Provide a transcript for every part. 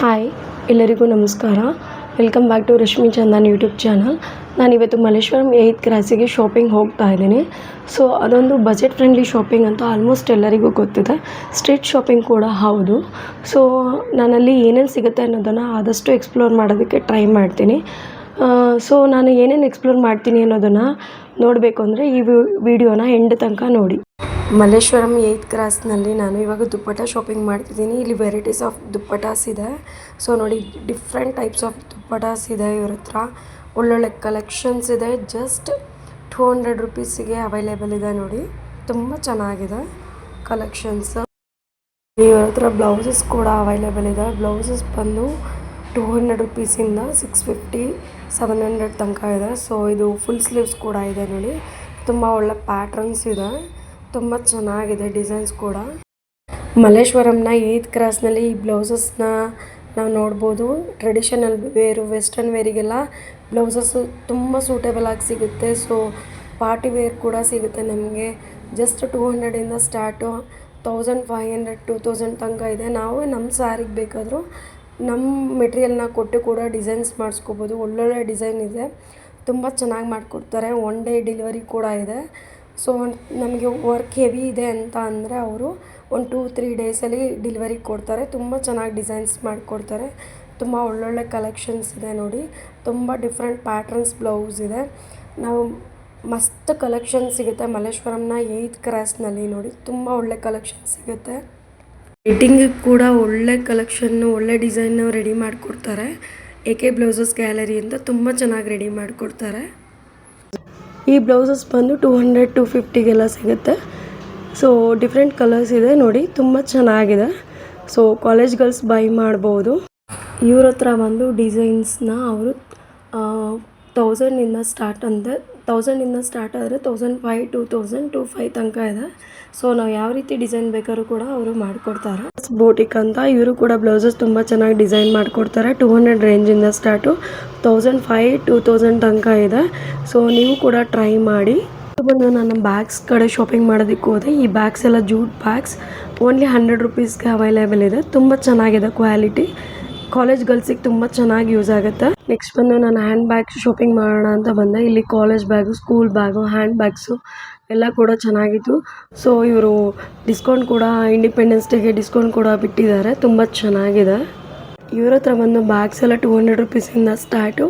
Hi, ಎಲ್ಲರಿಗೂ ನಮಸ್ಕಾರ. Welcome back to Rashmi Chandan YouTube channel. ನಾನಿವತ್ತು ಮಲ್ಲೇಶ್ವರಂ 8th ಕ್ರಾಸಿಗೆ ಶಾಪಿಂಗ್ ಹೋಗ್ತಾ ಇದ್ದೀನಿ. ಸೊ ಅದೊಂದು ಬಜೆಟ್ ಫ್ರೆಂಡ್ಲಿ ಶಾಪಿಂಗ್ ಅಂತ ಆಲ್ಮೋಸ್ಟ್ ಎಲ್ಲರಿಗೂ ಗೊತ್ತಿದೆ. ಸ್ಟ್ರೀಟ್ ಶಾಪಿಂಗ್ ಕೂಡ ಹೌದು. ಸೊ ನಾನಲ್ಲಿ ಏನೇನು ಸಿಗುತ್ತೆ ಅನ್ನೋದನ್ನು ಆದಷ್ಟು ಎಕ್ಸ್ಪ್ಲೋರ್ ಮಾಡೋದಕ್ಕೆ ಟ್ರೈ ಮಾಡ್ತೀನಿ. ಸೊ ನಾನು ಏನೇನು ಎಕ್ಸ್ಪ್ಲೋರ್ ಮಾಡ್ತೀನಿ ಅನ್ನೋದನ್ನು ನೋಡಬೇಕು ಅಂದರೆ ಈ ವಿಡಿಯೋನ ಎಂಡ್ ತನಕ ನೋಡಿ. ಮಲ್ಲೇಶ್ವರಂ 8th ಕ್ರಾಸ್ನಲ್ಲಿ ನಾನು ಇವಾಗ ದುಪ್ಪಟ್ಟ ಶಾಪಿಂಗ್ ಮಾಡ್ತಿದ್ದೀನಿ. ಇಲ್ಲಿ ವೆರೈಟೀಸ್ ಆಫ್ ದುಪ್ಪಟಾಸ್ ಇದೆ. ಸೊ ನೋಡಿ, ಡಿಫ್ರೆಂಟ್ ಟೈಪ್ಸ್ ಆಫ್ ದುಪ್ಪಟಾಸ್ ಇದೆ ಇವ್ರ ಹತ್ರ. ಒಳ್ಳೊಳ್ಳೆ ಕಲೆಕ್ಷನ್ಸ್ ಇದೆ. ಜಸ್ಟ್ 200 ರುಪೀಸಿಗೆ ಅವೈಲೇಬಲ್ ಇದೆ ನೋಡಿ. ತುಂಬ ಚೆನ್ನಾಗಿದೆ ಕಲೆಕ್ಷನ್ಸ್. ಇವ್ರ ಹತ್ರ ಬ್ಲೌಸಸ್ ಕೂಡ ಅವೈಲೇಬಲ್ ಇದೆ. ಬ್ಲೌಸಸ್ ಬಂದು 200 ರುಪೀಸಿಂದ 650 700 ತನಕ ಇದೆ. ಸೊ ಇದು ಫುಲ್ ಸ್ಲೀವ್ಸ್ ಕೂಡ ಇದೆ ನೋಡಿ. ತುಂಬ ಒಳ್ಳೆ ಪ್ಯಾಟ್ರನ್ಸ್ ಇದೆ. ತುಂಬ ಚೆನ್ನಾಗಿದೆ ಡಿಸೈನ್ಸ್ ಕೂಡ. ಮಲ್ಲೇಶ್ವರಂನ 8th ಕ್ರಾಸ್ನಲ್ಲಿ ಈ ಬ್ಲೌಸಸ್ನ ನಾವು ನೋಡ್ಬೋದು. ಟ್ರೆಡಿಷನಲ್ ವೇರು, ವೆಸ್ಟರ್ನ್ ವೇರಿಗೆಲ್ಲ ಬ್ಲೌಸಸ್ಸು ತುಂಬ ಸೂಟೇಬಲ್ ಆಗಿ ಸಿಗುತ್ತೆ. ಸೊ ಪಾರ್ಟಿ ವೇರ್ ಕೂಡ ಸಿಗುತ್ತೆ ನಮಗೆ. ಜಸ್ಟ್ 200ಇಂದ ಸ್ಟಾರ್ಟು 1500 2000 ತನಕ ಇದೆ. ನಾವು ನಮ್ಮ ಸ್ಯಾರಿಗೆ ಬೇಕಾದರೂ ನಮ್ಮ ಮೆಟೀರಿಯಲ್ನ ಕೊಟ್ಟು ಕೂಡ ಡಿಸೈನ್ಸ್ ಮಾಡಿಸ್ಕೋಬೋದು. ಒಳ್ಳೊಳ್ಳೆ ಡಿಸೈನ್ ಇದೆ. ತುಂಬ ಚೆನ್ನಾಗಿ ಮಾಡಿಕೊಡ್ತಾರೆ. 1 ಡೇ ಡೆಲಿವರಿ ಕೂಡ ಇದೆ. ಸೊ ನಮಗೆ ವರ್ಕ್ ಹೆವಿ ಇದೆ ಅಂತ ಅಂದರೆ ಅವರು 1-2-3 ಡೇಸಲ್ಲಿ ಡೆಲಿವರಿ ಕೊಡ್ತಾರೆ. ತುಂಬ ಚೆನ್ನಾಗಿ ಡಿಸೈನ್ಸ್ ಮಾಡಿಕೊಡ್ತಾರೆ. ತುಂಬ ಒಳ್ಳೊಳ್ಳೆ ಕಲೆಕ್ಷನ್ಸ್ ಇದೆ ನೋಡಿ. ತುಂಬ ಡಿಫ್ರೆಂಟ್ ಪ್ಯಾಟ್ರನ್ಸ್ ಬ್ಲೌಸ್ ಇದೆ. ನಾವು ಮಸ್ತ್ ಕಲೆಕ್ಷನ್ ಸಿಗುತ್ತೆ ಮಲ್ಲೇಶ್ವರಂನ 8th ಕ್ರಾಸ್ನಲ್ಲಿ ನೋಡಿ. ತುಂಬ ಒಳ್ಳೆ ಕಲೆಕ್ಷನ್ ಸಿಗುತ್ತೆ. ವೆಡ್ಡಿಂಗಿಗೆ ಕೂಡ ಒಳ್ಳೆ ಕಲೆಕ್ಷನ್ನು, ಒಳ್ಳೆ ಡಿಸೈನು ರೆಡಿ ಮಾಡಿಕೊಡ್ತಾರೆ. AK ಬ್ಲೌಸಸ್ ಗ್ಯಾಲರಿ ಅಂತ ತುಂಬ ಚೆನ್ನಾಗಿ ರೆಡಿ ಮಾಡಿಕೊಡ್ತಾರೆ. ಈ ಬ್ಲೌಸಸ್ ಬಂದು 200-250ಗೆಲ್ಲ ಸಿಗುತ್ತೆ. ಸೊ ಡಿಫ್ರೆಂಟ್ ಕಲರ್ಸ್ ಇದೆ ನೋಡಿ. ತುಂಬ ಚೆನ್ನಾಗಿದೆ. ಸೊ ಕಾಲೇಜ್ ಗರ್ಲ್ಸ್ ಬೈ ಮಾಡ್ಬೋದು. ಇವ್ರ ಹತ್ರ ಬಂದು ಡಿಸೈನ್ಸ್ನ ಅವರು 1000ಇಂದ ಸ್ಟಾರ್ಟ್ ಅಂದರೆ 1000ಇಂದ ಸ್ಟಾರ್ಟ್ ಆದರೆ 1500 2000 2500 ತನಕ ಇದೆ. ಸೊ ನಾವು ಯಾವ ರೀತಿ ಡಿಸೈನ್ ಬೇಕಾದ್ರೂ ಕೂಡ ಅವರು ಮಾಡಿಕೊಡ್ತಾರೆ. ಬೋಟಿಕ್ ಅಂತ ಇವರು ಕೂಡ ಬ್ಲೌಸಸ್ ತುಂಬ ಚೆನ್ನಾಗಿ ಡಿಸೈನ್ ಮಾಡಿಕೊಡ್ತಾರೆ. 200 ರೇಂಜಿಂದ ಸ್ಟಾರ್ಟು 1500-2000 ತನಕ ಇದೆ. ಸೊ ನೀವು ಕೂಡ ಟ್ರೈ ಮಾಡಿ. ಬಂದು ನಾನು ಬ್ಯಾಗ್ಸ್ ಕಡೆ ಶಾಪಿಂಗ್ ಮಾಡೋದಕ್ಕೆ ಹೋದೆ. ಈ ಬ್ಯಾಗ್ಸ್ ಎಲ್ಲ ಜೂಟ್ ಬ್ಯಾಗ್ಸ್ ಓನ್ಲಿ 100 ರುಪೀಸ್ಗೆ ಅವೈಲೇಬಲ್ ಇದೆ. ತುಂಬ ಚೆನ್ನಾಗಿದೆ ಕ್ವಾಲಿಟಿ. ಕಾಲೇಜ್ ಗರ್ಲ್ಸಿಗೆ ತುಂಬ ಚೆನ್ನಾಗಿ ಯೂಸ್ ಆಗುತ್ತೆ. ನೆಕ್ಸ್ಟ್ ಬಂದು ನಾನು ಹ್ಯಾಂಡ್ ಬ್ಯಾಗ್ಸ್ ಶಾಪಿಂಗ್ ಮಾಡೋಣ ಅಂತ ಬಂದೆ. ಇಲ್ಲಿ college bag, school bag, hand bags ಎಲ್ಲ ಕೂಡ ಚೆನ್ನಾಗಿತ್ತು. ಸೊ ಇವರು ಡಿಸ್ಕೌಂಟ್ ಕೂಡ, ಇಂಡಿಪೆಂಡೆನ್ಸ್ ಡೇಗೆ ಡಿಸ್ಕೌಂಟ್ ಕೂಡ ಬಿಟ್ಟಿದ್ದಾರೆ. ತುಂಬ ಚೆನ್ನಾಗಿದೆ. ಇವ್ರ ಹತ್ರ ಬಂದು ಬ್ಯಾಗ್ಸ್ ಎಲ್ಲ 200 ರುಪೀಸಿಂದ ಸ್ಟಾರ್ಟು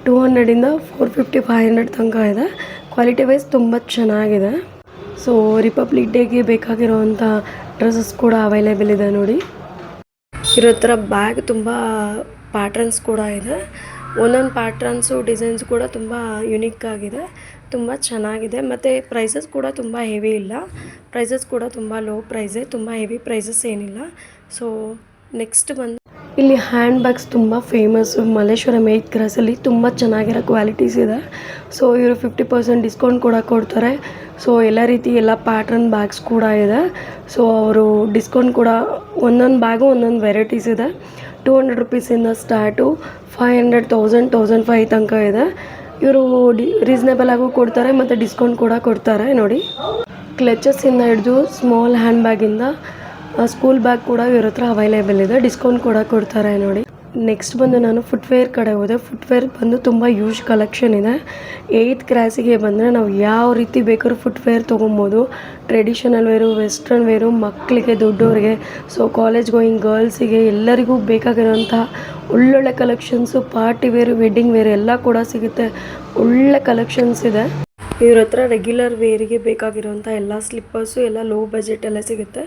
200ಇಂದ 450-500 ತನಕ ಇದೆ. ಕ್ವಾಲಿಟಿ ವೈಸ್ ತುಂಬ ಚೆನ್ನಾಗಿದೆ. ಸೊ ರಿಪಬ್ಲಿಕ್ ಡೇಗೆ ಬೇಕಾಗಿರೋವಂಥ ಡ್ರೆಸ್ಸಸ್ ಕೂಡ ಅವೈಲೇಬಲ್ ಇದೆ ನೋಡಿ. ಇವ್ರ ಹತ್ರ ಬ್ಯಾಗ್ ತುಂಬ ಪ್ಯಾಟ್ರನ್ಸ್ ಕೂಡ ಇದೆ. ಒಂದೊಂದು ಪ್ಯಾಟ್ರನ್ಸು, ಡಿಸೈನ್ಸ್ ಕೂಡ ತುಂಬ ಯುನೀಕ್ ಆಗಿದೆ. ತುಂಬ ಚೆನ್ನಾಗಿದೆ. ಮತ್ತು ಪ್ರೈಸಸ್ ಕೂಡ ತುಂಬ ಹೆವಿ ಇಲ್ಲ. ಪ್ರೈಸಸ್ ಕೂಡ ತುಂಬ ಲೋ ಪ್ರೈಸೇ. ತುಂಬ ಹೆವಿ ಪ್ರೈಸಸ್ ಏನಿಲ್ಲ. ಸೊ ನೆಕ್ಸ್ಟ್ ಬಂದು ಇಲ್ಲಿ ಹ್ಯಾಂಡ್ ಬ್ಯಾಗ್ಸ್ ತುಂಬ ಫೇಮಸ್ಸು. ಮಲ್ಲೇಶ್ವರಂ 8th ಕ್ರಾಸಲ್ಲಿ ತುಂಬ ಚೆನ್ನಾಗಿರೋ ಕ್ವಾಲಿಟೀಸ್ ಇದೆ. ಸೊ ಇವರು 50% ಡಿಸ್ಕೌಂಟ್ ಕೂಡ ಕೊಡ್ತಾರೆ. ಸೊ ಎಲ್ಲ ರೀತಿ ಎಲ್ಲ ಪ್ಯಾಟ್ರನ್ ಬ್ಯಾಗ್ಸ್ ಕೂಡ ಇದೆ. ಸೊ ಅವರು ಡಿಸ್ಕೌಂಟ್ ಕೂಡ, ಒಂದೊಂದು ಬ್ಯಾಗು ಒಂದೊಂದು ವೆರೈಟೀಸ್ ಇದೆ. 200 ರುಪೀಸಿಂದ ಸ್ಟಾರ್ಟು 500 1000 1500 ತನಕ ಇದೆ. ಇವರು ರೀಸನೇಬಲ್ ಆಗು ಕೊಡ್ತಾರೆ ಮತ್ತು ಡಿಸ್ಕೌಂಟ್ ಕೂಡ ಕೊಡ್ತಾರೆ ನೋಡಿ. ಕ್ಲಚಸ್ಸಿಂದ ಹಿಡಿದು ಸ್ಮಾಲ್ ಹ್ಯಾಂಡ್ ಬ್ಯಾಗಿಂದ ಸ್ಕೂಲ್ ಬ್ಯಾಗ್ ಕೂಡ ಇವ್ರ ಹತ್ರ ಅವೈಲೇಬಲ್ ಇದೆ. ಡಿಸ್ಕೌಂಟ್ ಕೂಡ ಕೊಡ್ತಾರೆ ನೋಡಿ. ನೆಕ್ಸ್ಟ್ ಬಂದು ನಾನು ಫುಟ್ವೇರ್ ಕಡೆ ಹೋದೆ. ಫುಟ್ವೇರ್ ಬಂದು ತುಂಬ ಯೂಶ್ ಕಲೆಕ್ಷನ್ ಇದೆ. 8th ಕ್ರಾಸಿಗೆ ಬಂದರೆ ನಾವು ಯಾವ ರೀತಿ ಬೇಕಾದ್ರೂ ಫುಟ್ವೇರ್ ತೊಗೊಬೋದು. ಟ್ರೆಡಿಷನಲ್ ವೇರು, ವೆಸ್ಟರ್ನ್ ವೇರು, ಮಕ್ಕಳಿಗೆ, ದೊಡ್ಡವರಿಗೆ, ಸೊ ಕಾಲೇಜ್ ಗೋಯಿಂಗ್ ಗರ್ಲ್ಸಿಗೆ ಎಲ್ಲರಿಗೂ ಬೇಕಾಗಿರೋಂಥ ಒಳ್ಳೊಳ್ಳೆ collections, party wear, wedding wear ಎಲ್ಲ ಕೂಡ ಸಿಗುತ್ತೆ. ಒಳ್ಳೆ ಕಲೆಕ್ಷನ್ಸ್ ಇದೆ. ಇವ್ರ ಹತ್ರ ರೆಗ್ಯುಲರ್ ವೇರಿಗೆ ಬೇಕಾಗಿರೋಂಥ ಎಲ್ಲ ಸ್ಲಿಪ್ಪರ್ಸು ಎಲ್ಲ ಲೋ ಬಜೆಟಲ್ಲೇ ಸಿಗುತ್ತೆ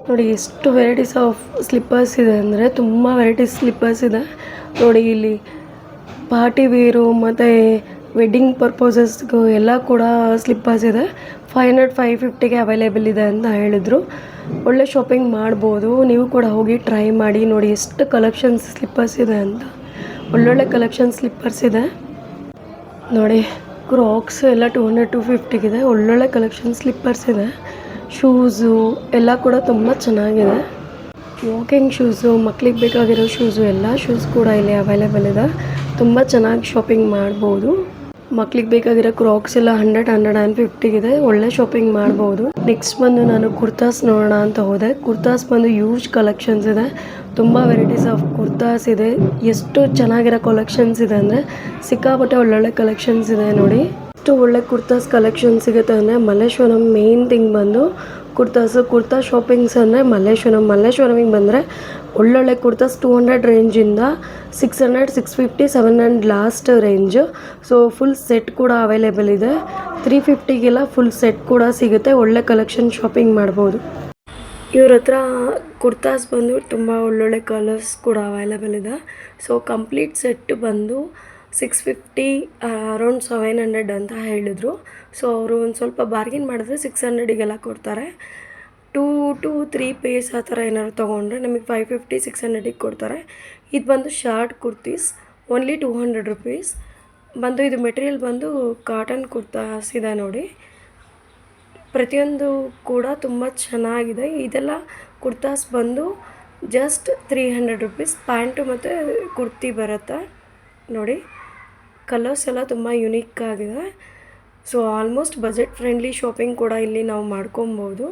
ನೋಡಿ. ಎಷ್ಟು ವೆರೈಟೀಸ್ ಆಫ್ ಸ್ಲಿಪ್ಪರ್ಸ್ ಇದೆ ಅಂದರೆ ತುಂಬ ವೆರೈಟೀಸ್ ಸ್ಲಿಪ್ಪರ್ಸ್ ಇದೆ ನೋಡಿ. ಇಲ್ಲಿ ಪಾರ್ಟಿ ವೇರು ಮತ್ತು ವೆಡ್ಡಿಂಗ್ ಪರ್ಪೋಸಸ್ಗೂ ಎಲ್ಲ ಕೂಡ ಸ್ಲಿಪ್ಪರ್ಸ್ ಇದೆ. 500-550ಗೆ ಅವೈಲೇಬಲ್ ಇದೆ ಅಂತ ಹೇಳಿದರು. ಒಳ್ಳೆ ಶಾಪಿಂಗ್ ಮಾಡ್ಬೋದು. ನೀವು ಕೂಡ ಹೋಗಿ ಟ್ರೈ ಮಾಡಿ ನೋಡಿ ಎಷ್ಟು ಕಲೆಕ್ಷನ್ಸ್ ಸ್ಲಿಪ್ಪರ್ಸ್ ಇದೆ ಅಂತ. ಒಳ್ಳೊಳ್ಳೆ ಕಲೆಕ್ಷನ್ ಸ್ಲಿಪ್ಪರ್ಸ್ ಇದೆ ನೋಡಿ. ಕ್ರಾಕ್ಸ್ ಎಲ್ಲ 200-250ಗಿದೆ. ಒಳ್ಳೊಳ್ಳೆ ಕಲೆಕ್ಷನ್ ಸ್ಲಿಪ್ಪರ್ಸ್ ಇದೆ. ಶೂಸು ಎಲ್ಲ ಕೂಡ ತುಂಬ ಚೆನ್ನಾಗಿದೆ. ವಾಕಿಂಗ್ ಶೂಸು, ಮಕ್ಳಿಗೆ ಬೇಕಾಗಿರೋ ಶೂಸು, ಎಲ್ಲ ಶೂಸ್ ಕೂಡ ಇಲ್ಲಿ ಅವೈಲೇಬಲ್ ಇದೆ. ತುಂಬ ಚೆನ್ನಾಗಿ ಶಾಪಿಂಗ್ ಮಾಡ್ಬೋದು. ಮಕ್ಳಿಗೆ ಬೇಕಾಗಿರೋ ಕ್ರಾಕ್ಸ್ ಎಲ್ಲ 100-150 ಒಳ್ಳೆ ಶಾಪಿಂಗ್ ಮಾಡ್ಬೋದು. ನೆಕ್ಸ್ಟ್ ಬಂದು ನಾನು ಕುರ್ತಾಸ್ ನೋಡೋಣ ಅಂತ ಹೋದೆ. ಕುರ್ತಾಸ್ ಬಂದು ಯೂಜ್ ಕಲೆಕ್ಷನ್ಸ್ ಇದೆ, ತುಂಬ ವೆರೈಟೀಸ್ ಆಫ್ ಕುರ್ತಾಸ್ ಇದೆ. ಎಷ್ಟು ಚೆನ್ನಾಗಿರೋ ಕಲೆಕ್ಷನ್ಸ್ ಇದೆ ಅಂದರೆ ಸಿಕ್ಕಾಪಟ್ಟೆ ಒಳ್ಳೊಳ್ಳೆ ಕಲೆಕ್ಷನ್ಸ್ ಇದೆ ನೋಡಿ. ಎಷ್ಟು ಒಳ್ಳೆ ಕುರ್ತಾಸ್ ಕಲೆಕ್ಷನ್ ಸಿಗುತ್ತೆ ಅಂದರೆ ಮಲ್ಲೇಶ್ವರಂ ಮೇನ್ ಥಿಂಗ್ ಬಂದು ಕುರ್ತಾ ಶಾಪಿಂಗ್ಸ್ ಅಂದರೆ ಮಲ್ಲೇಶ್ವರಮಿಗೆ ಬಂದರೆ ಒಳ್ಳೊಳ್ಳೆ kurtas 200 ರೇಂಜಿಂದ 600, 650, 700 last range. So full set ಕೂಡ ಅವೈಲೇಬಲ್ ಇದೆ. 350ಗೆಲ್ಲ ಫುಲ್ ಸೆಟ್ ಕೂಡ ಸಿಗುತ್ತೆ. ಒಳ್ಳೆ ಕಲೆಕ್ಷನ್ ಶಾಪಿಂಗ್ ಮಾಡ್ಬೋದು. ಇವ್ರ ಹತ್ರ ಕುರ್ತಾಸ್ ಬಂದು ತುಂಬ ಒಳ್ಳೊಳ್ಳೆ ಕಲರ್ಸ್ ಕೂಡ ಅವೈಲೇಬಲ್ ಇದೆ. ಸೊ ಕಂಪ್ಲೀಟ್ ಸೆಟ್ ಬಂದು 650 ಅರೌಂಡ್ 700 ಅಂತ ಹೇಳಿದರು. ಸೊ ಅವರು ಒಂದು ಸ್ವಲ್ಪ ಬಾರ್ಗಿನ್ ಮಾಡಿದ್ರೆ 600ಗೆಲ್ಲ ಕೊಡ್ತಾರೆ. 2 to 3 ಪೀಸ್ ಆ ಥರ ಏನಾದ್ರು ತೊಗೊಂಡ್ರೆ ನಮಗೆ 550, 600ಗೆ ಕೊಡ್ತಾರೆ. ಇದು ಬಂದು ಶಾರ್ಟ್ ಕುರ್ತೀಸ್, ಓನ್ಲಿ 200 ರುಪೀಸ್ ಬಂದು. ಇದು ಮೆಟೀರಿಯಲ್ ಬಂದು ಕಾಟನ್ ಕುರ್ತಾಸ್ ಇದೆ ನೋಡಿ. ಪ್ರತಿಯೊಂದು ಕೂಡ ತುಂಬ ಚೆನ್ನಾಗಿದೆ. ಇದೆಲ್ಲ ಕುರ್ತಾಸ್ ಬಂದು ಜಸ್ಟ್ 300 ರುಪೀಸ್. ಪ್ಯಾಂಟು ಮತ್ತು ಕುರ್ತಿ ಬರುತ್ತೆ ನೋಡಿ. ಕಲರ್ಸ್ ಎಲ್ಲ ತುಂಬ ಯುನೀಕ್ ಆಗಿದೆ. So almost budget friendly shopping ಕೂಡ ಇಲ್ಲಿ ನಾವು ಮಾಡ್ಕೊಬೋದು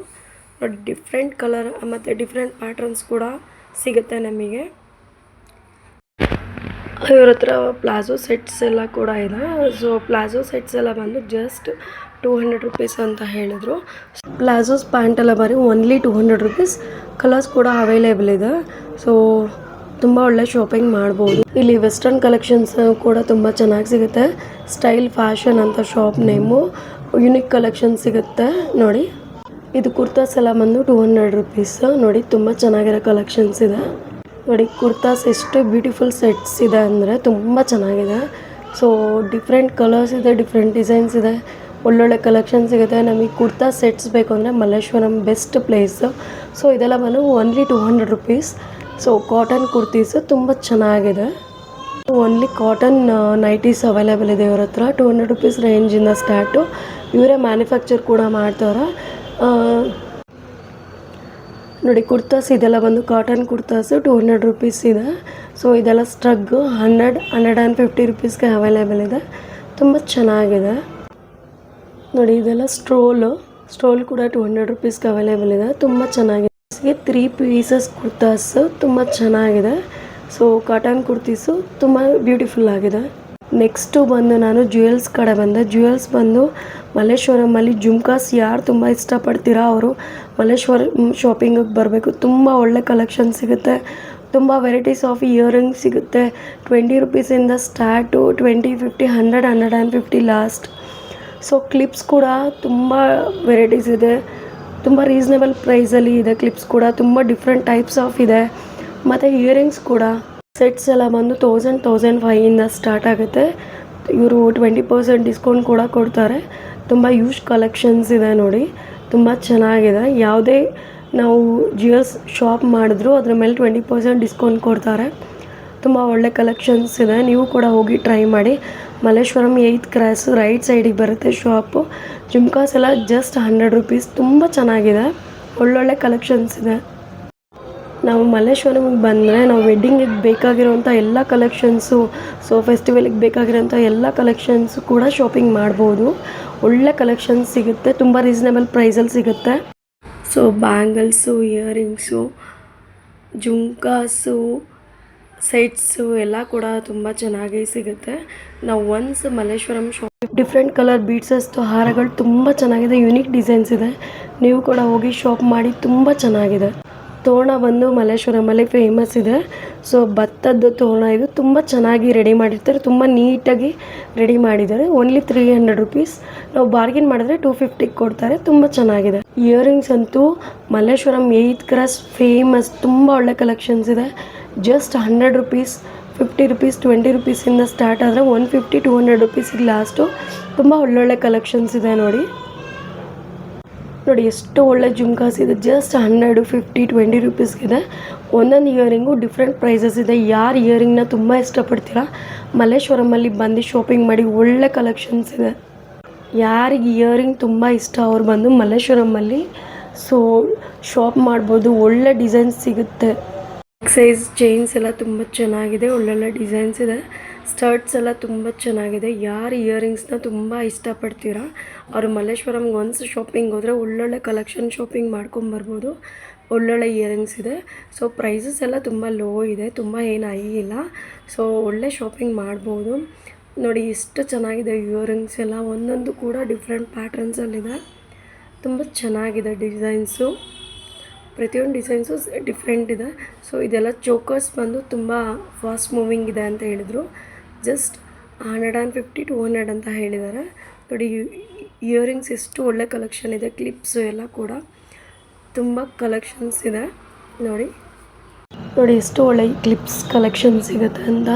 ನೋಡಿ. ಡಿಫ್ರೆಂಟ್ ಕಲರ್ ಮತ್ತು ಡಿಫ್ರೆಂಟ್ ಪ್ಯಾಟ್ರನ್ಸ್ ಕೂಡ ಸಿಗುತ್ತೆ ನಮಗೆ. ಇವ್ರ ಹತ್ರ ಪ್ಲಾಜೋ ಸೆಟ್ಸ್ ಎಲ್ಲ ಕೂಡ ಇದೆ. ಸೊ ಪ್ಲಾಜೋ ಸೆಟ್ಸ್ ಎಲ್ಲ ಬಂದು ಜಸ್ಟ್ 200 ರುಪೀಸ್ ಅಂತ ಹೇಳಿದರು. ಪ್ಲಾಜೋಸ್ ಪ್ಯಾಂಟ್ ಎಲ್ಲ ಬರೀ ಓನ್ಲಿ 200 ರುಪೀಸ್. ಕಲರ್ಸ್ ಕೂಡ ಅವೈಲೇಬಲ್ ಇದೆ. ಸೊ ತುಂಬ ಒಳ್ಳೆ ಶಾಪಿಂಗ್ ಮಾಡ್ಬೋದು. ಇಲ್ಲಿ ವೆಸ್ಟರ್ನ್ ಕಲೆಕ್ಷನ್ಸ್ ಕೂಡ ತುಂಬ ಚೆನ್ನಾಗಿ ಸಿಗುತ್ತೆ. ಸ್ಟೈಲ್ ಫ್ಯಾಷನ್ ಅಂತ ಶಾಪ್ ನೇಮು. ಯುನಿಕ್ ಕಲೆಕ್ಷನ್ ಸಿಗುತ್ತೆ ನೋಡಿ. ಇದು ಕುರ್ತಾಸ್ ಎಲ್ಲ ಬಂದು 200 ರುಪೀಸ್ ನೋಡಿ. ತುಂಬ ಚೆನ್ನಾಗಿರೋ ಕಲೆಕ್ಷನ್ಸ್ ಇದೆ ನೋಡಿ. ಕುರ್ತಾಸ್ ಎಷ್ಟು ಬ್ಯೂಟಿಫುಲ್ ಸೆಟ್ಸ್ ಇದೆ ಅಂದರೆ ತುಂಬ ಚೆನ್ನಾಗಿದೆ. ಸೊ ಡಿಫ್ರೆಂಟ್ ಕಲರ್ಸ್ ಇದೆ, ಡಿಫ್ರೆಂಟ್ ಡಿಸೈನ್ಸ್ ಇದೆ, ಒಳ್ಳೊಳ್ಳೆ ಕಲೆಕ್ಷನ್ ಸಿಗುತ್ತೆ. ನಮಗೆ ಕುರ್ತಾ ಸೆಟ್ಸ್ ಬೇಕು ಅಂದರೆ ಮಲ್ಲೇಶ್ವರಂ ಬೆಸ್ಟ್ ಪ್ಲೇಸ್. ಸೊ ಇದೆಲ್ಲ ಬಂದು only 200 rupees. So cotton kurtis ತುಂಬ ಚೆನ್ನಾಗಿದೆ. ಓನ್ಲಿ ಕಾಟನ್ ನೈಟೀಸ್ ಅವೈಲೇಬಲ್ ಇದೆ ಇವ್ರ ಹತ್ರ. 200 ರುಪೀಸ್ ರೇಂಜಿಂದ ಸ್ಟಾರ್ಟು. ಇವರೇ ಮ್ಯಾನುಫ್ಯಾಕ್ಚರ್ ಕೂಡ ಮಾಡ್ತಾರೆ ನೋಡಿ. ಕುರ್ತಾಸ್ ಇದೆಲ್ಲ ಬಂದು ಕಾಟನ್ ಕುರ್ತಾಸು 200 ರುಪೀಸ್ ಇದೆ. ಸೊ ಇದೆಲ್ಲ ಸ್ಟ್ರಗ್ಗು 100-150 ರುಪೀಸ್ಗೆ ಅವೈಲೇಬಲ್ ಇದೆ. ತುಂಬ ಚೆನ್ನಾಗಿದೆ ನೋಡಿ. ಇದೆಲ್ಲ ಸ್ಟ್ರೋಲ್ ಕೂಡ 200 ರುಪೀಸ್ಗೆ ಅವೈಲೇಬಲ್ ಇದೆ. ತುಂಬ ಚೆನ್ನಾಗಿದೆ. 3 ಪೀಸಸ್ ಕುರ್ತಾಸ್ ತುಂಬ ಚೆನ್ನಾಗಿದೆ. ಸೊ ಕಾಟನ್ ಕುರ್ತೀಸು ತುಂಬ ಬ್ಯೂಟಿಫುಲ್ ಆಗಿದೆ. ನೆಕ್ಸ್ಟು ಬಂದು ನಾನು ಜ್ಯುವೆಲ್ಸ್ ಕಡೆ ಬಂದೆ. ಜ್ಯುವೆಲ್ಸ್ ಬಂದು ಮಲ್ಲೇಶ್ವರಮಲ್ಲಿ ಜುಮ್ಕಾಸ್ ಯಾರು ತುಂಬ ಇಷ್ಟಪಡ್ತೀರಾ ಅವರು ಮಲ್ಲೇಶ್ವರಂ ಶಾಪಿಂಗಿಗೆ ಬರಬೇಕು. ತುಂಬ ಒಳ್ಳೆ ಕಲೆಕ್ಷನ್ ಸಿಗುತ್ತೆ. ತುಂಬ ವೆರೈಟೀಸ್ ಆಫ್ ಇಯರಿಂಗ್ಸ್ ಸಿಗುತ್ತೆ. 20 ರುಪೀಸಿಂದ ಸ್ಟಾರ್ಟು 20, 50, 100, 150 ಲಾಸ್ಟ್. ಸೊ ಕ್ಲಿಪ್ಸ್ ಕೂಡ ತುಂಬ ವೆರೈಟೀಸ್ ಇದೆ. ತುಂಬ ರೀಸನೇಬಲ್ ಪ್ರೈಸಲ್ಲಿ ಇದೆ. ಕ್ಲಿಪ್ಸ್ ಕೂಡ ತುಂಬ ಡಿಫ್ರೆಂಟ್ ಟೈಪ್ಸ್ ಆಫ್ ಇದೆ. ಮತ್ತು ಇಯರಿಂಗ್ಸ್ ಕೂಡ ಸೆಟ್ಸ್ ಎಲ್ಲ ಬಂದು 1000, 1500 ಸ್ಟಾರ್ಟ್ ಆಗುತ್ತೆ. ಇವರು 20% ಡಿಸ್ಕೌಂಟ್ ಕೂಡ ಕೊಡ್ತಾರೆ. ತುಂಬ ಯೂಜ್ ಕಲೆಕ್ಷನ್ಸ್ ಇದೆ ನೋಡಿ. ತುಂಬ ಚೆನ್ನಾಗಿದೆ. ಯಾವುದೇ ನಾವು ಜ್ಯುವೆಲ್ಸ್ ಶಾಪ್ ಮಾಡಿದ್ರು ಅದ್ರ ಮೇಲೆ 20% ಡಿಸ್ಕೌಂಟ್ ಕೊಡ್ತಾರೆ. ತುಂಬ ಒಳ್ಳೆ ಕಲೆಕ್ಷನ್ಸ್ ಇದೆ. ನೀವು ಕೂಡ ಹೋಗಿ ಟ್ರೈ ಮಾಡಿ. ಮಲ್ಲೇಶ್ವರಂ 8th ಕ್ರಾಸ್ ರೈಟ್ ಸೈಡಿಗೆ ಬರುತ್ತೆ ಶಾಪು. ಜುಮ್ಕಾಸ್ ಎಲ್ಲ ಜಸ್ಟ್ 100 ರುಪೀಸ್. ತುಂಬ ಚೆನ್ನಾಗಿದೆ. ಒಳ್ಳೊಳ್ಳೆ ಕಲೆಕ್ಷನ್ಸ್ ಇದೆ. ನಾವು ಮಲ್ಲೇಶ್ವರಮಿಗೆ ಬಂದರೆ ನಾವು ವೆಡ್ಡಿಂಗಿಗೆ ಬೇಕಾಗಿರೋಂಥ ಎಲ್ಲ ಕಲೆಕ್ಷನ್ಸು, ಸೊ ಫೆಸ್ಟಿವಲಿಗೆ ಬೇಕಾಗಿರೋಂಥ ಎಲ್ಲ ಕಲೆಕ್ಷನ್ಸು ಕೂಡ ಶಾಪಿಂಗ್ ಮಾಡ್ಬೋದು. ಒಳ್ಳೆ ಕಲೆಕ್ಷನ್ಸ್ ಸಿಗುತ್ತೆ. ತುಂಬ ರೀಸನೇಬಲ್ ಪ್ರೈಸಲ್ಲಿ ಸಿಗುತ್ತೆ. So bangles, earrings, jhumkas, sets ಎಲ್ಲ ಕೂಡ ತುಂಬ ಚೆನ್ನಾಗಿ ಸಿಗುತ್ತೆ. ನಾವು once Malleshwaram shop different colour ಬೀಡ್ಸಸ್ತು ಹಾರಗಳು ತುಂಬ ಚೆನ್ನಾಗಿದೆ. ಯುನೀಕ್ ಡಿಸೈನ್ಸ್ ಇದೆ. ನೀವು ಕೂಡ ಹೋಗಿ ಶಾಪ್ ಮಾಡಿ. ತುಂಬ ಚೆನ್ನಾಗಿದೆ. ತೋರಣ ಬಂದು ಮಲ್ಲೇಶ್ವರಮಲ್ಲಿ ಫೇಮಸ್ ಇದೆ. ಸೊ ಭತ್ತದ ತೋರಣ ಇದು ತುಂಬ ಚೆನ್ನಾಗಿ ರೆಡಿ ಮಾಡಿರ್ತಾರೆ. ತುಂಬ ನೀಟಾಗಿ ರೆಡಿ ಮಾಡಿದ್ದಾರೆ. Only 300 rupees. ನಾವು ಬಾರ್ಗಿನ್ ಮಾಡಿದ್ರೆ 250ಗೆ ಕೊಡ್ತಾರೆ. ತುಂಬ ಚೆನ್ನಾಗಿದೆ. ಇಯರಿಂಗ್ಸ್ ಅಂತೂ ಮಲ್ಲೇಶ್ವರಂ 8th ಕ್ರಾಸ್ ಫೇಮಸ್. ತುಂಬ ಒಳ್ಳೆ ಕಲೆಕ್ಷನ್ಸ್ ಇದೆ. ಜಸ್ಟ್ 100 ರುಪೀಸ್, 50 ರುಪೀಸ್, 20 ರುಪೀಸಿಂದ ಸ್ಟಾರ್ಟ್ ಆದರೆ 150, 200 ರುಪೀಸಿಗೆ ಲಾಸ್ಟು. ತುಂಬ ಒಳ್ಳೊಳ್ಳೆ ಕಲೆಕ್ಷನ್ಸ್ ಇದೆ ನೋಡಿ. ಎಷ್ಟು ಒಳ್ಳೆ ಜುಮ್ಕಾಸ್ ಇದೆ. ಜಸ್ಟ್ 100, 50, 20 ರುಪೀಸ್ಗಿದೆ. ಒಂದೊಂದು ಇಯರಿಂಗು ಡಿಫ್ರೆಂಟ್ ಪ್ರೈಸಸ್ ಇದೆ. ಯಾರು ಇಯರಿಂಗ್ನ ತುಂಬ ಇಷ್ಟಪಡ್ತೀರಾ ಮಲ್ಲೇಶ್ವರಮಲ್ಲಿ ಬಂದು ಶಾಪಿಂಗ್ ಮಾಡಿ. ಒಳ್ಳೆ ಕಲೆಕ್ಷನ್ಸ್ ಇದೆ. ಯಾರಿಗೆ ಇಯರಿಂಗ್ ತುಂಬ ಇಷ್ಟ ಅವ್ರು ಬಂದು ಮಲ್ಲೇಶ್ವರಮಲ್ಲಿ ಸೊ ಶಾಪ್ ಮಾಡ್ಬೋದು. ಒಳ್ಳೆ ಡಿಸೈನ್ಸ್ ಸಿಗುತ್ತೆ. ಸೈಜ್ ಚೈನ್ಸ್ ಎಲ್ಲ ತುಂಬ ಚೆನ್ನಾಗಿದೆ. ಒಳ್ಳೊಳ್ಳೆ ಡಿಸೈನ್ಸ್ ಇದೆ. ಸ್ಟಡ್ಸ್ ಎಲ್ಲ ತುಂಬ ಚೆನ್ನಾಗಿದೆ. ಯಾರು ಇಯರಿಂಗ್ಸ್ನ ತುಂಬ ಇಷ್ಟಪಡ್ತೀರಾ ಅವರು ಮಲ್ಲೇಶ್ವರಂಗೆ ಒನ್ಸ್ ಶಾಪಿಂಗ್ ಹೋದರೆ ಒಳ್ಳೊಳ್ಳೆ ಕಲೆಕ್ಷನ್ ಶಾಪಿಂಗ್ ಮಾಡ್ಕೊಂಬರ್ಬೋದು. ಒಳ್ಳೊಳ್ಳೆ ಇಯರಿಂಗ್ಸ್ ಇದೆ. ಸೊ ಪ್ರೈಸಸ್ ಎಲ್ಲ ತುಂಬ ಲೋ ಇದೆ, ತುಂಬ ಏನು ಹೈ ಇಲ್ಲ. ಸೊ ಒಳ್ಳೆ ಶಾಪಿಂಗ್ ಮಾಡ್ಬೋದು. ನೋಡಿ ಎಷ್ಟು ಚೆನ್ನಾಗಿದೆ ಇಯರಿಂಗ್ಸ್ ಎಲ್ಲ, ಒಂದೊಂದು ಕೂಡ ಡಿಫ್ರೆಂಟ್ ಪ್ಯಾಟ್ರನ್ಸಲ್ಲಿದೆ. ತುಂಬ ಚೆನ್ನಾಗಿದೆ ಡಿಸೈನ್ಸು, ಪ್ರತಿಯೊಂದು ಡಿಸೈನ್ಸು ಡಿಫ್ರೆಂಟ್ ಇದೆ. ಸೊ ಇದೆಲ್ಲ ಚೋಕರ್ಸ್ ಬಂದು ತುಂಬ ಫಾಸ್ಟ್ ಮೂವಿಂಗ್ ಇದೆ ಅಂತ ಹೇಳಿದರು. ಜಸ್ಟ್ 150 to 200 ಅಂತ ಹೇಳಿದ್ದಾರೆ. ನೋಡಿ ಇಯರಿಂಗ್ಸ್ ಎಷ್ಟು ಒಳ್ಳೆ ಕಲೆಕ್ಷನ್ ಇದೆ. ಕ್ಲಿಪ್ಸು ಎಲ್ಲ ಕೂಡ ತುಂಬ ಕಲೆಕ್ಷನ್ಸ್ ಇದೆ. ನೋಡಿ ಎಷ್ಟು ಒಳ್ಳೆ ಕ್ಲಿಪ್ಸ್ ಕಲೆಕ್ಷನ್ ಸಿಗುತ್ತೆ ಅಂತ.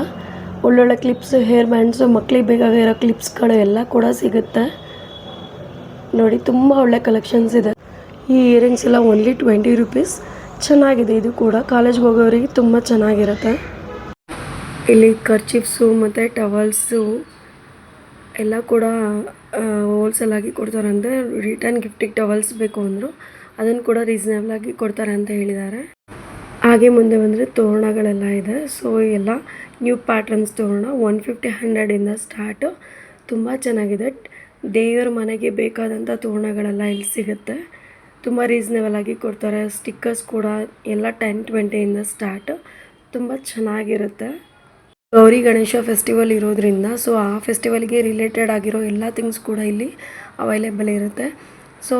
ಒಳ್ಳೊಳ್ಳೆ ಕ್ಲಿಪ್ಸು, ಹೇರ್ ಬ್ಯಾಂಡ್ಸು, ಮಕ್ಕಳಿಗೆ ಬೇಕಾಗಿರೋ ಕ್ಲಿಪ್ಸ್ಗಳು ಎಲ್ಲ ಕೂಡ ಸಿಗುತ್ತೆ. ನೋಡಿ ತುಂಬ ಒಳ್ಳೆ ಕಲೆಕ್ಷನ್ಸ್ ಇದೆ. ಈ ಇಯರಿಂಗ್ಸ್ ಎಲ್ಲ ಓನ್ಲಿ 20 rupees. ಚೆನ್ನಾಗಿದೆ. ಇದು ಕೂಡ ಕಾಲೇಜ್ಗೆ ಹೋಗೋರಿಗೆ ತುಂಬ ಚೆನ್ನಾಗಿರುತ್ತೆ. ಇಲ್ಲಿ ಕರ್ಚಿಪ್ಸು ಮತ್ತು ಟವಲ್ಸು ಎಲ್ಲ ಕೂಡ ಹೋಲ್ಸೇಲ್ ಆಗಿ ಕೊಡ್ತಾರೆ. ಅಂದರೆ ರಿಟರ್ನ್ ಗಿಫ್ಟಿಗೆ ಟವಲ್ಸ್ ಬೇಕು ಅಂದರು ಅದನ್ನು ಕೂಡ ರೀಸನೇಬಲ್ ಆಗಿ ಕೊಡ್ತಾರೆ ಅಂತ ಹೇಳಿದ್ದಾರೆ. ಹಾಗೆ ಮುಂದೆ ಬಂದರೆ ತೋರಣಗಳೆಲ್ಲ ಇದೆ. ಸೊ ಎಲ್ಲ ನ್ಯೂ ಪ್ಯಾಟ್ರನ್ಸ್ ತೋರಣ 150-100 ಸ್ಟಾರ್ಟು. ತುಂಬ ಚೆನ್ನಾಗಿದೆ. ದೇವರ ಮನೆಗೆ ಬೇಕಾದಂಥ ತೋರಣಗಳೆಲ್ಲ ಇಲ್ಲಿ ಸಿಗುತ್ತೆ. ತುಂಬ ರೀಸನೇಬಲ್ ಆಗಿ ಕೊಡ್ತಾರೆ. ಸ್ಟಿಕ್ಕರ್ಸ್ ಕೂಡ ಎಲ್ಲ 10-20 ಸ್ಟಾರ್ಟ್. ತುಂಬ ಚೆನ್ನಾಗಿರುತ್ತೆ. ಗೌರಿ ಗಣೇಶ ಫೆಸ್ಟಿವಲ್ ಇರೋದ್ರಿಂದ ಸೊ ಆ ಫೆಸ್ಟಿವಲ್ಗೆ ರಿಲೇಟೆಡ್ ಆಗಿರೋ ಎಲ್ಲ ಥಿಂಗ್ಸ್ ಕೂಡ ಇಲ್ಲಿ ಅವೈಲೇಬಲ್ ಇರುತ್ತೆ. ಸೊ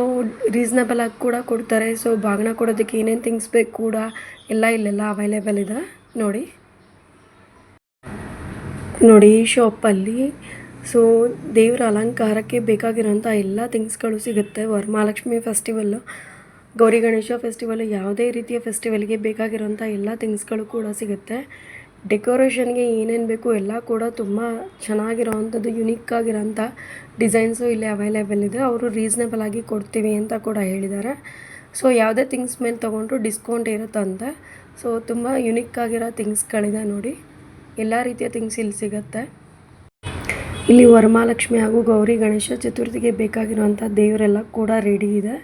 ರೀಸನೇಬಲ್ ಆಗಿ ಕೂಡ ಕೊಡ್ತಾರೆ. ಸೊ ಬಾಗಿನ ಕೊಡೋದಕ್ಕೆ ಏನೇನು ಥಿಂಗ್ಸ್ ಬೇಕು ಕೂಡ ಎಲ್ಲ ಇಲ್ಲೆಲ್ಲ ಅವೈಲೇಬಲ್ ಇದೆ. ನೋಡಿ ಈ ಶಾಪಲ್ಲಿ ಸೊ ದೇವರ ಅಲಂಕಾರಕ್ಕೆ ಬೇಕಾಗಿರೋಂಥ ಎಲ್ಲ ಥಿಂಗ್ಸ್ಗಳು ಸಿಗುತ್ತೆ. ವರಮಹಾಲಕ್ಷ್ಮಿ ಫೆಸ್ಟಿವಲ್ಲು, ಗೌರಿ ಗಣೇಶ ಫೆಸ್ಟಿವಲ್ಲು, ಯಾವುದೇ ರೀತಿಯ ಫೆಸ್ಟಿವಲ್ಗೆ ಬೇಕಾಗಿರೋಂಥ ಎಲ್ಲ ಥಿಂಗ್ಸ್ಗಳು ಕೂಡ ಸಿಗುತ್ತೆ. ಡೆಕೋರೇಷನ್ಗೆ ಏನೇನು ಬೇಕು ಎಲ್ಲ ಕೂಡ ತುಂಬ ಚೆನ್ನಾಗಿರೋವಂಥದ್ದು, ಯುನಿಕ್ ಆಗಿರೋಂಥ ಡಿಸೈನ್ಸು ಇಲ್ಲಿ ಅವೈಲೇಬಲ್ ಇದೆ. ಅವರು ರೀಸನೇಬಲ್ ಆಗಿ ಕೊಡ್ತೀವಿ ಅಂತ ಕೂಡ ಹೇಳಿದ್ದಾರೆ. ಸೊ ಯಾವುದೇ ಥಿಂಗ್ಸ್ ಮೇಲೆ ತೊಗೊಂಡ್ರು ಡಿಸ್ಕೌಂಟ್ ಇರುತ್ತಂತೆ. ಸೊ ತುಂಬ ಯುನಿಕ್ ಆಗಿರೋ ಥಿಂಗ್ಸ್ಗಳಿದೆ. ನೋಡಿ ಎಲ್ಲ ರೀತಿಯ ಥಿಂಗ್ಸ್ ಇಲ್ಲಿ ಸಿಗುತ್ತೆ. ಇಲ್ಲಿ ವರಮಹಾಲಕ್ಷ್ಮಿ ಹಾಗೂ ಗೌರಿ ಗಣೇಶ ಚತುರ್ಥಿಗೆ ಬೇಕಾಗಿರುವಂಥ ದೇವರೆಲ್ಲ ಕೂಡ ರೆಡಿ ಇದೆ.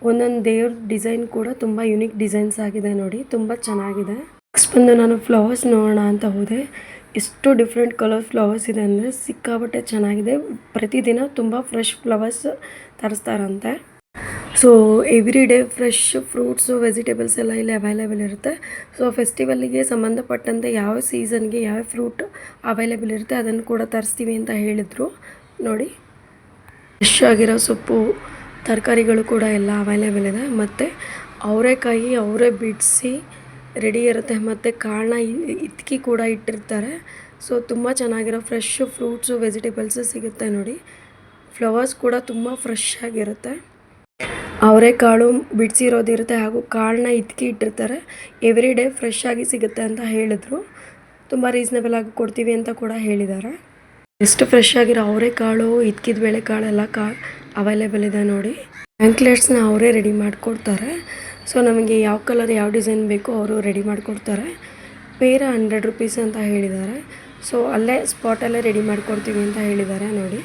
ಒಂದೊಂದು ದೇವ್ರ ಡಿಸೈನ್ ಕೂಡ ತುಂಬ ಯುನಿಕ್ ಡಿಸೈನ್ಸ್ ಆಗಿದೆ. ನೋಡಿ ತುಂಬ ಚೆನ್ನಾಗಿದೆ. ನೆಕ್ಸ್ಟ್ ಬಂದು ನಾನು ಫ್ಲವರ್ಸ್ ನೋಡೋಣ ಅಂತ ಹೋದೆ. ಎಷ್ಟು ಡಿಫ್ರೆಂಟ್ ಕಲರ್ ಫ್ಲವರ್ಸ್ ಇದೆ ಅಂದರೆ ಸಿಕ್ಕಾಪಟ್ಟೆ ಚೆನ್ನಾಗಿದೆ. ಪ್ರತಿದಿನ ತುಂಬ ಫ್ರೆಶ್ ಫ್ಲವರ್ಸ್ ತರಿಸ್ತಾರಂತೆ. So every day fresh fruits, vegetables ಎಲ್ಲ ಇಲ್ಲಿ ಅವೈಲೇಬಲ್ ಇರುತ್ತೆ. ಸೊ ಫೆಸ್ಟಿವಲ್ಲಿಗೆ ಸಂಬಂಧಪಟ್ಟಂತೆ ಯಾವ ಸೀಸನ್ಗೆ ಯಾವ ಫ್ರೂಟ್ ಅವೈಲೇಬಲ್ ಇರುತ್ತೆ ಅದನ್ನು ಕೂಡ ತರಿಸ್ತೀವಿ ಅಂತ ಹೇಳಿದರು. ನೋಡಿ ಫ್ರೆಶ್ ಆಗಿರೋ ಸೊಪ್ಪು, ತರಕಾರಿಗಳು ಕೂಡ ಎಲ್ಲ ಅವೈಲೇಬಲ್ ಇದೆ. ಮತ್ತು ಅವರೆಕಾಯಿ ಅವರೇ ಬಿಡಿಸಿ ರೆಡಿ ಇರುತ್ತೆ. ಮತ್ತು ಕಾಳನ್ನ ಇಟ್ಕಿ ಕೂಡ ಇಟ್ಟಿರ್ತಾರೆ. ಸೊ ತುಂಬ ಚೆನ್ನಾಗಿರೋ ಫ್ರೆಶ್ ಫ್ರೂಟ್ಸು, ವೆಜಿಟೇಬಲ್ಸು ಸಿಗುತ್ತೆ. ನೋಡಿ ಫ್ಲವರ್ಸ್ ಕೂಡ ತುಂಬ ಫ್ರೆಶ್ ಆಗಿರುತ್ತೆ. ಅವರೆಕಾಳು ಬಿಡಿಸಿರೋದಿರುತ್ತೆ ಹಾಗೂ ಕಾಳನ್ನ ಇಟ್ಕಿ ಇಟ್ಟಿರ್ತಾರೆ. ಎವ್ರಿ ಡೇ ಫ್ರೆಶ್ ಆಗಿ ಸಿಗುತ್ತೆ ಅಂತ ಹೇಳಿದ್ರು. ತುಂಬ ರೀಸನೇಬಲ್ ಆಗಿ ಕೊಡ್ತೀವಿ ಅಂತ ಕೂಡ ಹೇಳಿದ್ದಾರೆ. ಎಷ್ಟು ಫ್ರೆಶ್ ಆಗಿರೋ ಅವರೆಕಾಳು, ಇಟ್ಕಿದ ಬೇಳೆಕಾಳು ಎಲ್ಲ ಅವೈಲೇಬಲ್ ಇದೆ. ನೋಡಿ ಆ್ಯಂಕ್ಲೆಟ್ಸ್ನ ಅವರೇ ರೆಡಿ ಮಾಡಿಕೊಡ್ತಾರೆ. ಸೊ ನಮಗೆ ಯಾವ ಕಲರ್ ಯಾವ ಡಿಸೈನ್ ಬೇಕೋ ಅವರು ರೆಡಿ ಮಾಡಿಕೊಡ್ತಾರೆ. ಪೇರ 100 rupees ಅಂತ ಹೇಳಿದ್ದಾರೆ. ಸೊ ಅಲ್ಲೇ ಸ್ಪಾಟಲ್ಲೇ ರೆಡಿ ಮಾಡಿಕೊಡ್ತೀವಿ ಅಂತ ಹೇಳಿದ್ದಾರೆ. ನೋಡಿ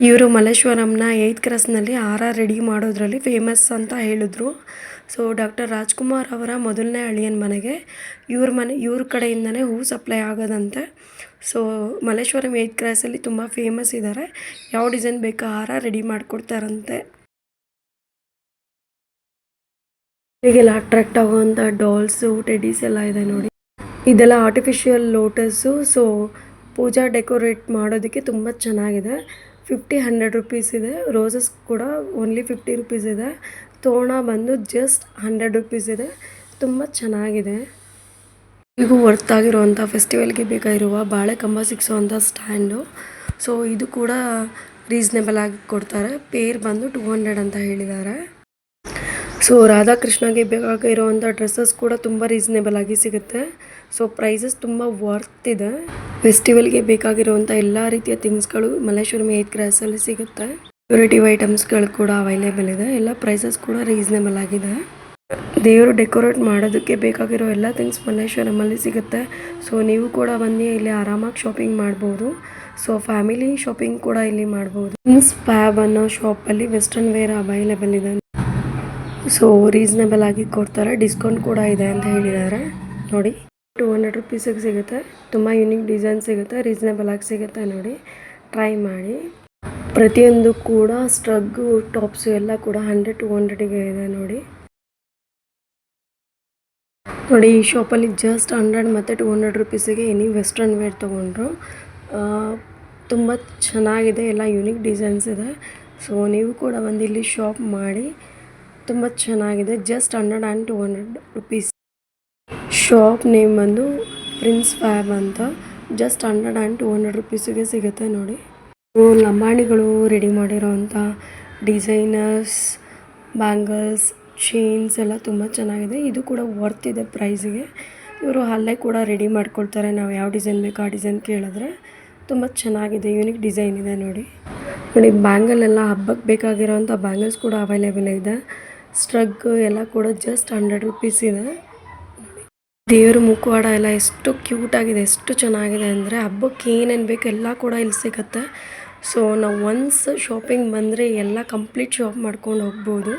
ಇವರು ಮಲ್ಲೇಶ್ವರಂನ 8th ಕ್ರಾಸ್ನಲ್ಲಿ ಹಾರ ರೆಡಿ ಮಾಡೋದ್ರಲ್ಲಿ ಫೇಮಸ್ ಅಂತ ಹೇಳಿದ್ರು. ಸೊ ಡಾಕ್ಟರ್ ರಾಜ್ಕುಮಾರ್ ಅವರ ಮೊದಲನೇ ಅಳಿಯನ ಮನೆಗೆ ಇವ್ರ ಕಡೆಯಿಂದನೇ ಹೂ ಸಪ್ಲೈ ಆಗೋದಂತೆ. ಸೊ ಮಲ್ಲೇಶ್ವರಂ 8th ಕ್ರಾಸಲ್ಲಿ ತುಂಬ ಫೇಮಸ್ ಇದ್ದಾರೆ. ಯಾವ ಡಿಸೈನ್ ಬೇಕೋ ಹಾರ ರೆಡಿ ಮಾಡಿಕೊಡ್ತಾರಂತೆ. ಹೀಗೆಲ್ಲ ಅಟ್ರಾಕ್ಟ್ ಆಗುವಂಥ ಡಾಲ್ಸು, ಟೆಡೀಸ್ ಎಲ್ಲ ಇದೆ. ನೋಡಿ ಇದೆಲ್ಲ ಆರ್ಟಿಫಿಷಿಯಲ್ ಲೋಟಸ್ಸು. ಸೊ ಪೂಜಾ ಡೆಕೋರೇಟ್ ಮಾಡೋದಕ್ಕೆ ತುಂಬ ಚೆನ್ನಾಗಿದೆ. 50-100 rupees ಇದೆ. ರೋಸಸ್ ಕೂಡ ಓನ್ಲಿ 50 rupees ಇದೆ. ತೋರಣ ಬಂದು ಜಸ್ಟ್ 100 rupees ಇದೆ. ತುಂಬ ಚೆನ್ನಾಗಿದೆ. ಈಗೂ ವರ್ತ್ ಆಗಿರುವಂಥ ಫೆಸ್ಟಿವಲ್ಗೆ ಬೇಕಾಗಿರುವ ಬಾಳೆಕಂಬ ಸಿಕ್ಸೋವಂಥ ಸ್ಟ್ಯಾಂಡು. ಸೊ ಇದು ಕೂಡ ರೀಸನೇಬಲ್ ಆಗಿ ಕೊಡ್ತಾರೆ. ಪೇರ್ ಬಂದು 200 ಅಂತ ಹೇಳಿದ್ದಾರೆ. ಸೊ ರಾಧಾಕೃಷ್ಣಗೆ ಬೇಕಾಗಿರುವಂಥ ಡ್ರೆಸ್ಸಸ್ ಕೂಡ ತುಂಬ ರೀಸನೇಬಲ್ ಆಗಿ ಸಿಗುತ್ತೆ. ಸೊ ಪ್ರೈಸಸ್ ತುಂಬ ವರ್ತ್ ಇದೆ. ಫೆಸ್ಟಿವಲ್ಗೆ ಬೇಕಾಗಿರುವಂಥ ಎಲ್ಲ ರೀತಿಯ ಥಿಂಗ್ಸ್ಗಳು ಮಲ್ಲೇಶ್ವರಂ 8th ಕ್ರಾಸಲ್ಲಿ ಸಿಗುತ್ತೆ. ಡೆಕೋರೇಟಿವ್ ಐಟಮ್ಸ್ಗಳು ಕೂಡ ಅವೈಲೇಬಲ್ ಇದೆ. ಎಲ್ಲ ಪ್ರೈಸಸ್ ಕೂಡ ರೀಸನೇಬಲ್ ಆಗಿದೆ. ದೇವರು ಡೆಕೋರೇಟ್ ಮಾಡೋದಕ್ಕೆ ಬೇಕಾಗಿರೋ ಎಲ್ಲ ಥಿಂಗ್ಸ್ ಮಲ್ಲೇಶ್ವರಮಲ್ಲಿ ಸಿಗುತ್ತೆ. ಸೊ ನೀವು ಕೂಡ ಬಂದು ಇಲ್ಲಿ ಆರಾಮಾಗಿ ಶಾಪಿಂಗ್ ಮಾಡ್ಬೋದು. ಸೊ ಫ್ಯಾಮಿಲಿ ಶಾಪಿಂಗ್ ಕೂಡ ಇಲ್ಲಿ ಮಾಡ್ಬೋದು. ಫ್ಯಾಬ್ ಅನ್ನೋ ಶಾಪಲ್ಲಿ ವೆಸ್ಟರ್ನ್ ವೇರ್ ಅವೈಲೇಬಲ್ ಇದೆ. ಸೊ ರೀಸನೇಬಲ್ ಆಗಿ ಕೊಡ್ತಾರೆ. ಡಿಸ್ಕೌಂಟ್ ಕೂಡ ಇದೆ ಅಂತ ಹೇಳಿದ್ದಾರೆ. ನೋಡಿ 200 ರುಪೀಸಿಗೆ ಸಿಗುತ್ತೆ. ತುಂಬ ಯೂನಿಕ್ ಡಿಸೈನ್ ಸಿಗುತ್ತೆ, ರೀಸನೇಬಲ್ ಆಗಿ ಸಿಗುತ್ತೆ ನೋಡಿ, ಟ್ರೈ ಮಾಡಿ. ಪ್ರತಿಯೊಂದು ಕೂಡ ಸ್ಟ್ರಗ್ಗು ಟಾಪ್ಸು ಎಲ್ಲ ಕೂಡ 100-200ಗೆ ಇದೆ ನೋಡಿ. ಈ ಶಾಪಲ್ಲಿ ಜಸ್ಟ್ 100 ಮತ್ತು 200 ರುಪೀಸಿಗೆ ಎನಿ ವೆಸ್ಟರ್ನ್ ವೇರ್ ತೊಗೊಂಡ್ರು. ತುಂಬ ಚೆನ್ನಾಗಿದೆ, ಎಲ್ಲ ಯೂನಿಕ್ ಡಿಸೈನ್ಸ್ ಇದೆ. ಸೊ ನೀವು ಕೂಡ ಒಂದು ಇಲ್ಲಿ ಶಾಪ್ ಮಾಡಿ, ತುಂಬ ಚೆನ್ನಾಗಿದೆ. Just 100 and 200 rupees. Shop name ಬಂದು ಪ್ರಿನ್ಸ್ ಫ್ಯಾಬ್ ಅಂತ. ಜಸ್ಟ್ 100 ಆ್ಯಂಡ್ 200 ರುಪೀಸಿಗೆ ಸಿಗುತ್ತೆ ನೋಡಿ. ಲಂಬಾಣಿಗಳು ರೆಡಿ ಮಾಡಿರೋವಂಥ ಡಿಸೈನರ್ಸ್, ಬ್ಯಾಂಗಲ್ಸ್, ಚೈನ್ಸ್ ಎಲ್ಲ ತುಂಬ ಚೆನ್ನಾಗಿದೆ. ಇದು ಕೂಡ ವರ್ತ್ ಇದೆ ಪ್ರೈಸಿಗೆ. ಇವರು ಅಲ್ಲೇ ಕೂಡ ರೆಡಿ ಮಾಡ್ಕೊಳ್ತಾರೆ, ನಾವು ಯಾವ ಡಿಸೈನ್ ಬೇಕೋ ಆ ಡಿಸೈನ್ ಕೇಳಿದ್ರೆ. ತುಂಬ ಚೆನ್ನಾಗಿದೆ, ಯೂನಿಕ್ ಡಿಸೈನ್ ಇದೆ ನೋಡಿ. ಬ್ಯಾಂಗಲ್ ಎಲ್ಲ ಹಬ್ಬಕ್ಕೆ ಬೇಕಾಗಿರೋವಂಥ ಬ್ಯಾಂಗಲ್ಸ್ ಕೂಡ ಅವೈಲೇಬಲ್ ಇದೆ. ಸ್ಟ್ರಗ್ ಎಲ್ಲ ಕೂಡ ಜಸ್ಟ್ 100 ರುಪೀಸ್ ಇದೆ. ದೇವ್ರ ಮುಖವಾಡ ಎಲ್ಲ ಎಷ್ಟು ಕ್ಯೂಟಾಗಿದೆ, ಎಷ್ಟು ಚೆನ್ನಾಗಿದೆ ಅಂದರೆ ಹಬ್ಬಕ್ಕೆ ಏನೇನು ಬೇಕು ಎಲ್ಲ ಕೂಡ ಇಲ್ಲಿ ಸಿಗುತ್ತೆ. ಸೊ ನಾವು ಒನ್ಸ್ ಶಾಪಿಂಗ್ ಬಂದರೆ ಎಲ್ಲ ಕಂಪ್ಲೀಟ್ ಶಾಪ್ ಮಾಡ್ಕೊಂಡು ಹೋಗ್ಬೋದು.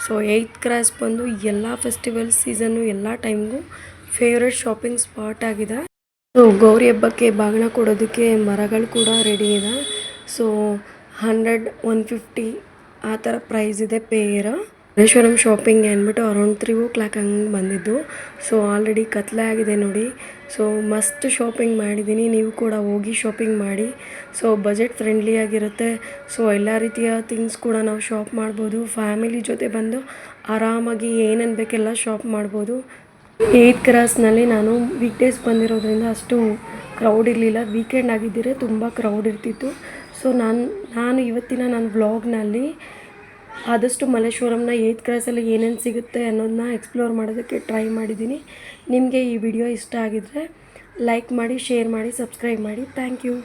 ಸೊ 8th ಕ್ರಾಸ್ ಬಂದು ಎಲ್ಲ ಫೆಸ್ಟಿವಲ್ ಸೀಸನ್ನು ಎಲ್ಲ ಟೈಮ್ಗೂ ಫೇವ್ರೆಟ್ ಶಾಪಿಂಗ್ ಸ್ಪಾಟ್ ಆಗಿದೆ. ಸೊ ಗೌರಿ ಹಬ್ಬಕ್ಕೆ ಬಾಗಿನ ಕೊಡೋದಕ್ಕೆ ಮರಗಳು ಕೂಡ ರೆಡಿ ಇದೆ. ಸೊ 100-150 ಆ ಥರ ಪ್ರೈಸ್ ಇದೆ ಪೇರ್. ಮಲ್ಲೇಶ್ವರಂ ಶಾಪಿಂಗ್ ಅಂದ್ಬಿಟ್ಟು ಅರೌಂಡ್ 3 o'clock ಹಂಗೆ ಬಂದಿದ್ದು. ಸೊ ಆಲ್ರೆಡಿ ಕತ್ಲೆ ಆಗಿದೆ ನೋಡಿ. ಸೊ ಮಸ್ತ್ ಶಾಪಿಂಗ್ ಮಾಡಿದ್ದೀನಿ, ನೀವು ಕೂಡ ಹೋಗಿ ಶಾಪಿಂಗ್ ಮಾಡಿ. ಸೊ ಬಜೆಟ್ ಫ್ರೆಂಡ್ಲಿ ಆಗಿರುತ್ತೆ. ಸೊ ಎಲ್ಲ ರೀತಿಯ ಥಿಂಗ್ಸ್ ಕೂಡ ನಾವು ಶಾಪ್ ಮಾಡ್ಬೋದು. ಫ್ಯಾಮಿಲಿ ಜೊತೆ ಬಂದು ಆರಾಮಾಗಿ ಏನೇನು ಬೇಕೆಲ್ಲ ಶಾಪ್ ಮಾಡ್ಬೋದು. 8th ಕ್ರಾಸ್ನಲ್ಲಿ ನಾನು ವೀಕ್ಡೇಸ್ ಬಂದಿರೋದ್ರಿಂದ ಅಷ್ಟು ಕ್ರೌಡ್ ಇರಲಿಲ್ಲ. ವೀಕೆಂಡ್ ಆಗಿದ್ದರೆ ತುಂಬ ಕ್ರೌಡ್ ಇರ್ತಿತ್ತು. ಸೊ ನಾನು ಇವತ್ತಿನ ನನ್ನ ವ್ಲಾಗ್ನಲ್ಲಿ ಆದಷ್ಟು ಮಲ್ಲೇಶ್ವರಂನ 8th ಕ್ರಾಸಲ್ಲಿ ಏನೇನು ಸಿಗುತ್ತೆ ಅನ್ನೋದನ್ನ ಎಕ್ಸ್ಪ್ಲೋರ್ ಮಾಡೋದಕ್ಕೆ ಟ್ರೈ ಮಾಡಿದ್ದೀನಿ. ನಿಮಗೆ ಈ ವಿಡಿಯೋ ಇಷ್ಟ ಆಗಿದ್ದರೆ ಲೈಕ್ ಮಾಡಿ, ಶೇರ್ ಮಾಡಿ, ಸಬ್ಸ್ಕ್ರೈಬ್ ಮಾಡಿ. Thank you.